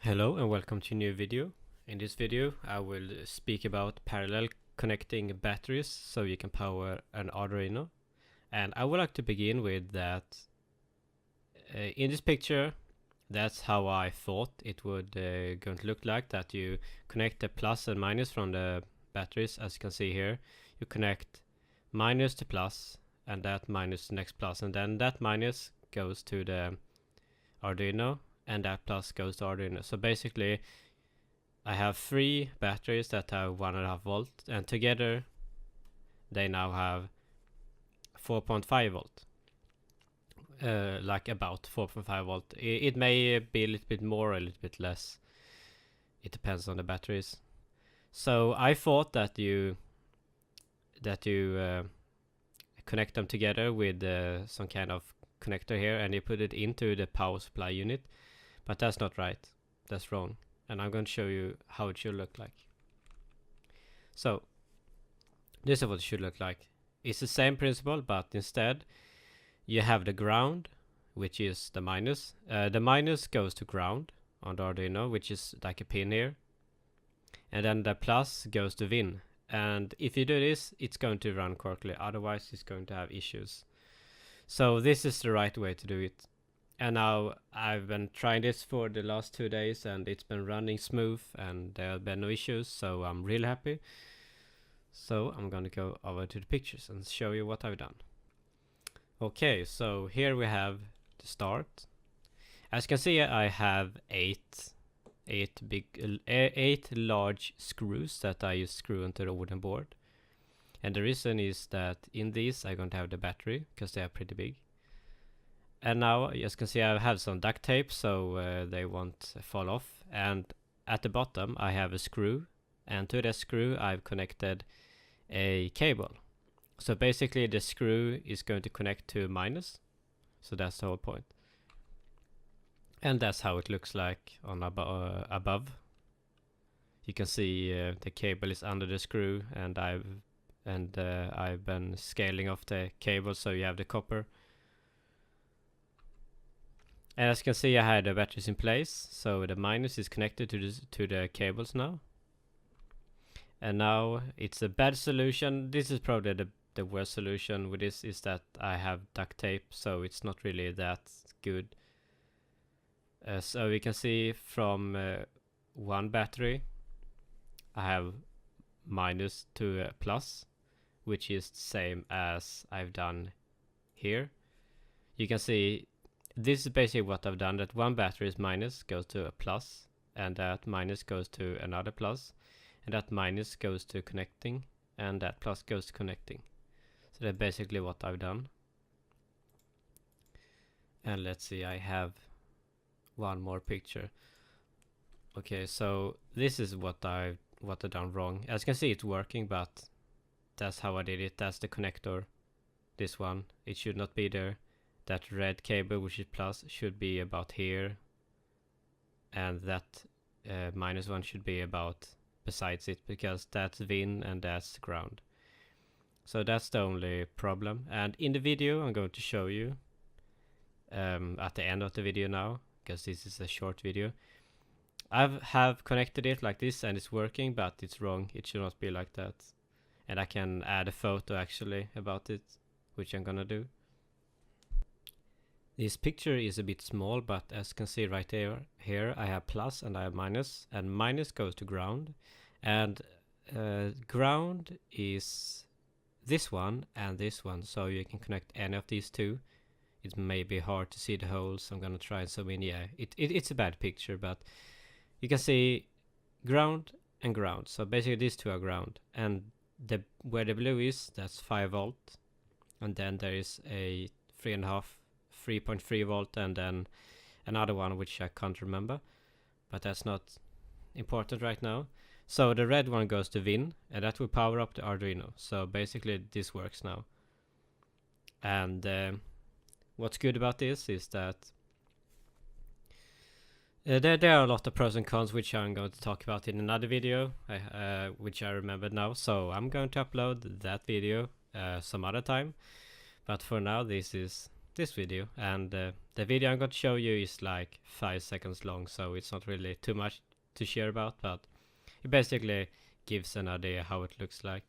Hello and welcome to a new video. In this video I will speak about parallel connecting batteries so you can power an Arduino. And I would like to begin with that in this picture that's how I thought it would going to look like, that you connect the plus and minus from the batteries. As you can see here, you connect minus to plus and that minus to next plus, and then that minus goes to the Arduino and that plus goes to Arduino. So basically I have three batteries that have 1.5 volt, and together they now have 4.5 volt. Like about 4.5 volt. It may be a little bit more or a little bit less. It depends on the batteries. So I thought that you connect them together with some kind of connector here, and you put it into the power supply unit. But that's not right. That's wrong. And I'm going to show you how it should look like. So this is what it should look like. It's the same principle, but instead you have the ground, which is the minus. The minus goes to ground on the Arduino, which is like a pin here. And then the plus goes to Win. And if you do this, it's going to run correctly. Otherwise, it's going to have issues. So this is the right way to do it. And now I've been trying this for the last 2 days and it's been running smooth and there have been no issues, so I'm really happy. So I'm gonna go over to the pictures and show you what I've done. Okay, so here we have the start. As you can see, I have eight large screws that I just screw into the wooden board. And the reason is that in these I'm going to have the battery because they are pretty big. And now, as you can see, I have some duct tape so they won't fall off. And at the bottom I have a screw, and to that screw I've connected a cable. So basically the screw is going to connect to minus. So that's the whole point. And that's how it looks like on above. You can see the cable is under the screw, and I've been scaling off the cable so you have the copper. And as you can see, I had the batteries in place, so the minus is connected to the cables now. And now it's a bad solution. This is probably the worst solution with this, is that I have duct tape, so it's not really that good. So we can see from one battery I have minus to plus, which is the same as I've done here. You can see this is basically what I've done, that one battery is minus goes to a plus, and that minus goes to another plus, and that minus goes to connecting, and that plus goes to connecting. So that's basically what I've done. And let's see, I have one more picture. Okay, so this is what I've done wrong. As you can see, it's working, but that's how I did it. That's the connector. This one, it should not be there. That red cable, which is plus, should be about here, and that minus one should be about besides it, because that's Win and that's ground. So that's the only problem. And in the video I'm going to show you at the end of the video now, because this is a short video. I have connected it like this and it's working, but it's wrong. It should not be like that. And I can add a photo actually about it, which I'm gonna do. This picture is a bit small, but as you can see right here I have plus and I have minus, and minus goes to ground, and ground is this one and this one, so you can connect any of these two. It may be hard to see the holes. I'm gonna try and zoom in. Yeah, it's a bad picture, but you can see ground and ground. So basically these two are ground, and where the blue is, that's 5 volt, and then there is a 3.3 volt, and then another one which I can't remember, but that's not important right now. So the red one goes to Win, and that will power up the Arduino. So basically this works now. And what's good about this is that there are a lot of pros and cons, which I'm going to talk about in another video, which I remembered now. So I'm going to upload that video some other time, but for now this is this video. And the video I'm going to show you is like 5 seconds long, so it's not really too much to share about, but it basically gives an idea how it looks like.